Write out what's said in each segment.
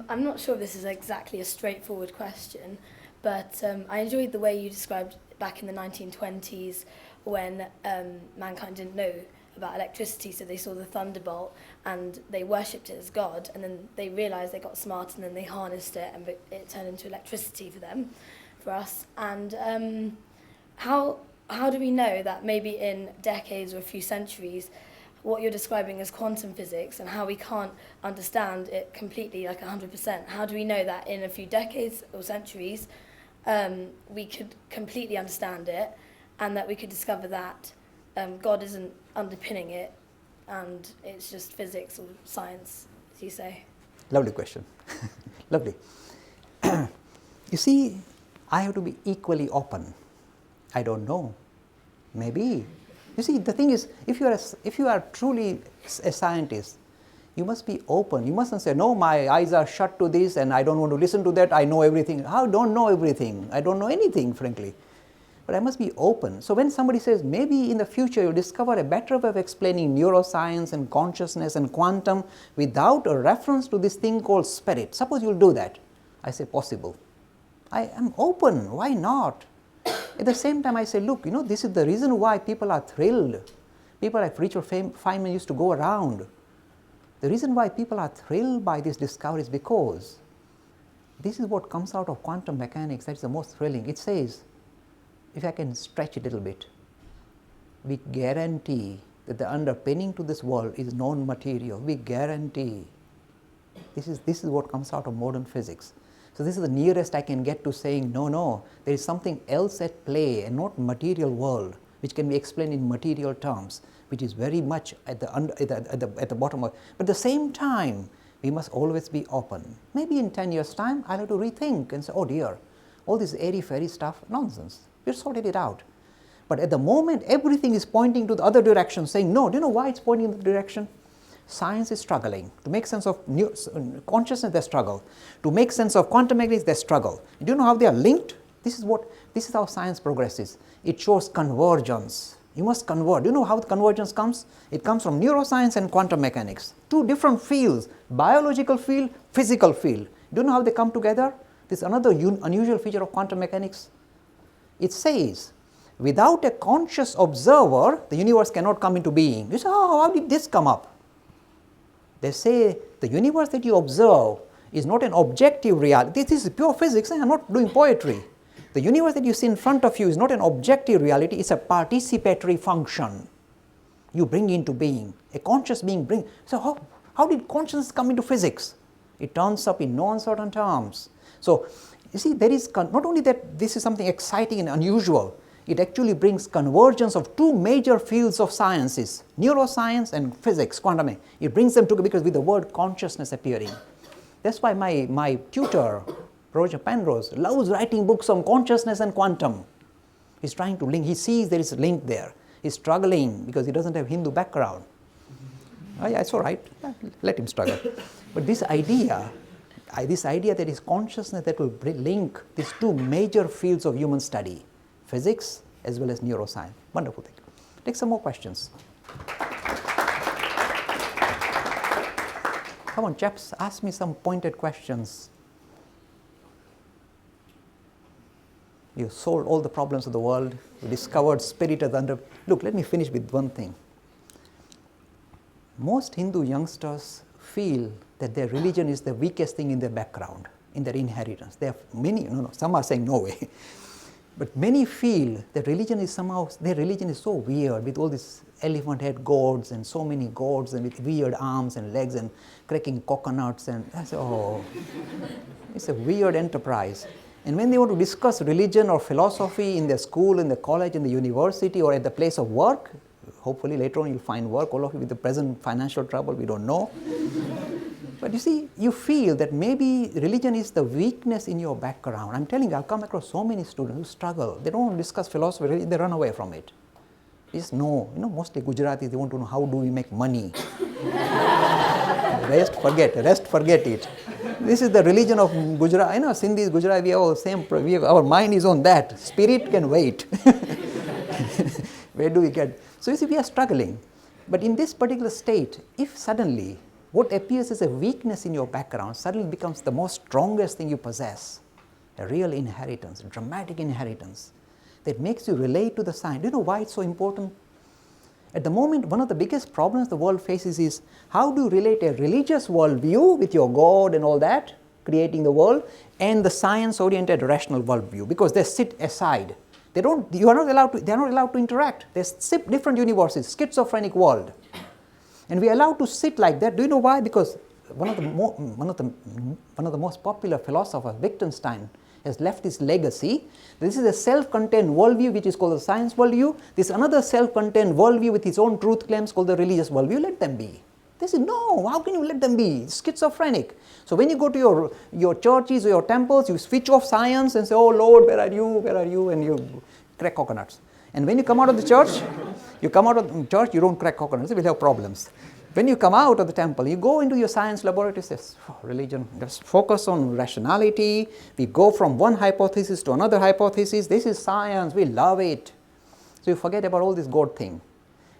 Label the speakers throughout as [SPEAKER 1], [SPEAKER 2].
[SPEAKER 1] I'm not sure if this is exactly a straightforward question, but I enjoyed the way you described back in the 1920s when mankind didn't know about electricity, so they saw the thunderbolt and they worshipped it as God, and then they realised they got smart and then they harnessed it and it turned into electricity for them, for us. And how do we know that maybe in decades or a few centuries what you're describing as quantum physics and how we can't understand it completely, like 100%, how do we know that in a few decades or centuries we could completely understand it and that we could discover that God isn't underpinning it and it's just physics or science, as you say?
[SPEAKER 2] Lovely question. Lovely. You see, I have to be equally open. I don't know. Maybe. You see, the thing is, if you are truly a scientist, you must be open. You mustn't say, no, my eyes are shut to this and I don't want to listen to that. I know everything. I don't know everything. I don't know anything, frankly. But I must be open. So when somebody says, maybe in the future you discover a better way of explaining neuroscience and consciousness and quantum without a reference to this thing called spirit. Suppose you'll do that. I say, possible. I am open. Why not? At the same time, I say, look, this is the reason why people are thrilled. People like Richard Feynman used to go around. The reason why people are thrilled by this discovery is because this is what comes out of quantum mechanics that is the most thrilling. It says, if I can stretch it a little bit, we guarantee that the underpinning to this world is non-material. We guarantee. This is what comes out of modern physics. So this is the nearest I can get to saying, no, there is something else at play, and not material world, which can be explained in material terms, which is very much at the bottom of. But at the same time, we must always be open. Maybe in 10 years' time, I'll have to rethink and say, oh dear, all this airy-fairy stuff, nonsense. We've sorted it out. But at the moment, everything is pointing to the other direction, saying, no, do you know why it's pointing in the direction? Science is struggling. To make sense of consciousness, they struggle. To make sense of quantum mechanics, they struggle. Do you know how they are linked? This is how science progresses. It shows convergence. You must converge. Do you know how the convergence comes? It comes from neuroscience and quantum mechanics. Two different fields, biological field, physical field. Do you know how they come together? This is another unusual feature of quantum mechanics. It says, without a conscious observer, the universe cannot come into being. You say, oh, how did this come up? They say the universe that you observe is not an objective reality. This is pure physics. I'm not doing poetry. The universe that you see in front of you is not an objective reality. It's a participatory function. You bring into being. A conscious being brings. So how did consciousness come into physics? It turns up in no uncertain terms. So you see, there is not only that this is something exciting and unusual, it actually brings convergence of two major fields of sciences, neuroscience and physics, quantum. It brings them together because with the word consciousness appearing. That's why my tutor, Roger Penrose, loves writing books on consciousness and quantum. He's trying to link, he sees there is a link there. He's struggling because he doesn't have Hindu background. Oh yeah, it's all right, let him struggle. But this idea that is consciousness that will link these two major fields of human study, physics as well as neuroscience. Wonderful thing. Take some more questions. Come on, chaps, ask me some pointed questions. You solved all the problems of the world. You discovered spirit as under. Look, let me finish with one thing. Most Hindu youngsters feel that their religion is the weakest thing in their background, in their inheritance. There are many, some are saying no way. But many feel that religion is somehow, their religion is so weird with all these elephant head gods and so many gods and with weird arms and legs and cracking coconuts and I say, oh, it's a weird enterprise. And when they want to discuss religion or philosophy in their school, in the college, in the university or at the place of work, hopefully later on you'll find work, all of you with the present financial trouble, we don't know. But you see, you feel that maybe religion is the weakness in your background. I'm telling you, I've come across so many students who struggle. They don't want to discuss philosophy, they run away from it. They just know, mostly Gujaratis, they want to know how do we make money. Rest, forget it. This is the religion of Gujarat. Sindhis, Gujarat, we have all the same, our mind is on that. Spirit can wait. Where do we get? So you see, we are struggling. But in this particular state, if suddenly what appears as a weakness in your background suddenly becomes the most strongest thing you possess, a real inheritance, a dramatic inheritance that makes you relate to the science. Do you know why it's so important? At the moment, one of the biggest problems the world faces is how do you relate a religious worldview with your God and all that, creating the world, and the science-oriented rational worldview, because they sit aside. They are not allowed to interact. They sit different universes, schizophrenic world. And we are allowed to sit like that. Do you know why? Because one of the most popular philosophers, Wittgenstein, has left his legacy. This is a self-contained worldview which is called the science worldview. This is another self-contained worldview with its own truth claims called the religious worldview. Let them be. They say, no, how can you let them be? It's schizophrenic. So when you go to your churches or your temples, you switch off science and say, oh Lord, where are you? Where are you? And you crack coconuts. And when you come out of the church, you don't crack coconuts, you will have problems. When you come out of the temple, you go into your science laboratory, says, religion, just focus on rationality. We go from one hypothesis to another hypothesis. This is science, we love it. So you forget about all this God thing.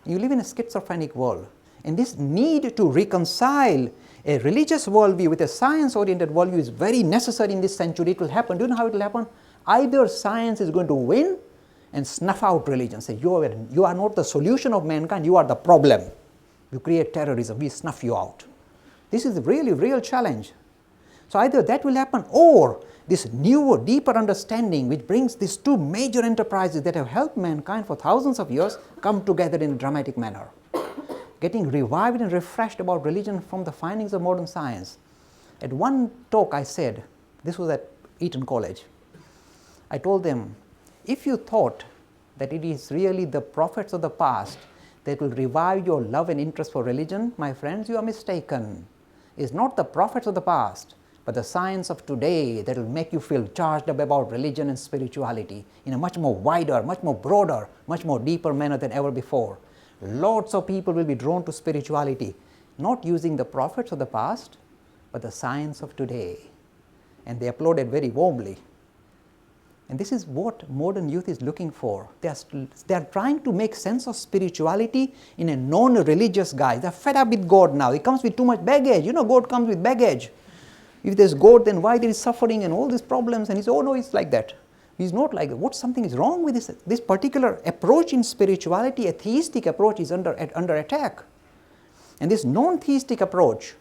[SPEAKER 2] You live in a schizophrenic world. And this need to reconcile a religious worldview with a science-oriented worldview is very necessary in this century. It will happen. Do you know how it will happen? Either science is going to win and snuff out religion. Say, you are not the solution of mankind, you are the problem. You create terrorism, we snuff you out. This is a really real challenge. So either that will happen, or this newer, deeper understanding which brings these two major enterprises that have helped mankind for thousands of years come together in a dramatic manner. Getting revived and refreshed about religion from the findings of modern science. At one talk I said, this was at Eton College, I told them, if you thought that it is really the prophets of the past that will revive your love and interest for religion, my friends, you are mistaken. It's not the prophets of the past, but the science of today that will make you feel charged up about religion and spirituality in a much more wider, much more broader, much more deeper manner than ever before. Lots of people will be drawn to spirituality, not using the prophets of the past, but the science of today. And they applauded very warmly. And this is what modern youth is looking for. They are trying to make sense of spirituality in a non-religious guise. They are fed up with God now. He comes with too much baggage. You know, God comes with baggage. If there's God, then why there is suffering and all these problems? And he says, oh no, it's like that. He's not like that. Something is wrong with this particular approach in spirituality. A theistic approach is under attack. And this non-theistic approach,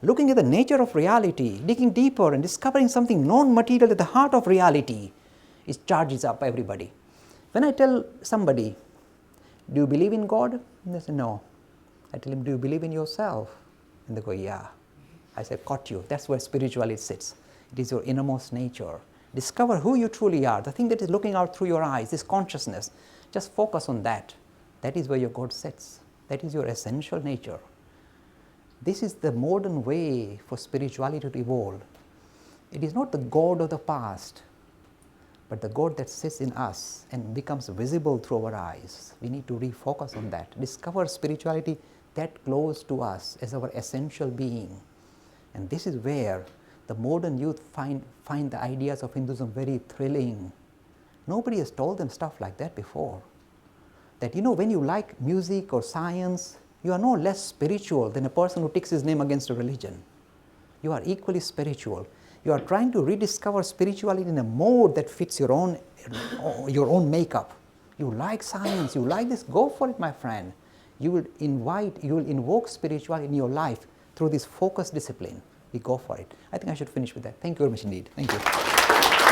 [SPEAKER 2] looking at the nature of reality, digging deeper and discovering something non-material at the heart of reality, it charges up everybody. When I tell somebody, do you believe in God? And they say, no. I tell him, do you believe in yourself? And they go, yeah. I say, caught you. That's where spirituality sits. It is your innermost nature. Discover who you truly are, the thing that is looking out through your eyes, this consciousness. Just focus on that. That is where your God sits. That is your essential nature. This is the modern way for spirituality to evolve. It is not the God of the past, but the God that sits in us and becomes visible through our eyes. We need to refocus on that. Discover spirituality that close to us as our essential being. And this is where the modern youth find the ideas of Hinduism very thrilling. Nobody has told them stuff like that before. That, you know, when you like music or science, you are no less spiritual than a person who takes his name against a religion. You are equally spiritual. You are trying to rediscover spirituality in a mode that fits your own makeup. You like science, you like this, go for it, my friend. You will invoke spirituality in your life through this focused discipline. We go for it. I think I should finish with that. Thank you very much indeed. Thank you.